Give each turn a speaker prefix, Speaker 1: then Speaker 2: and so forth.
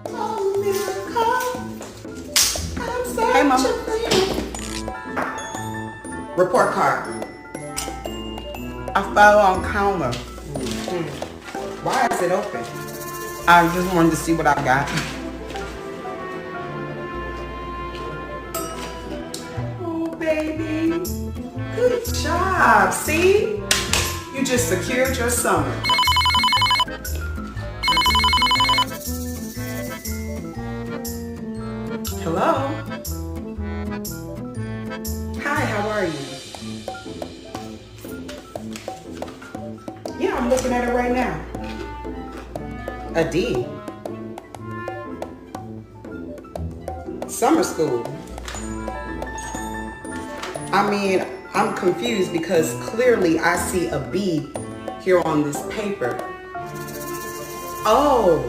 Speaker 1: Oh, miracle.
Speaker 2: Hey, Mama. Report card. I fell on counter.
Speaker 1: Why is it open?
Speaker 2: I just wanted to see what I got.
Speaker 1: Oh, baby. Good job. See? You just secured your summer. Hello? Hi, how are you? Yeah, I'm looking at it right now. A D. Summer school. I mean, I'm confused because clearly I see a B here on this paper. Oh,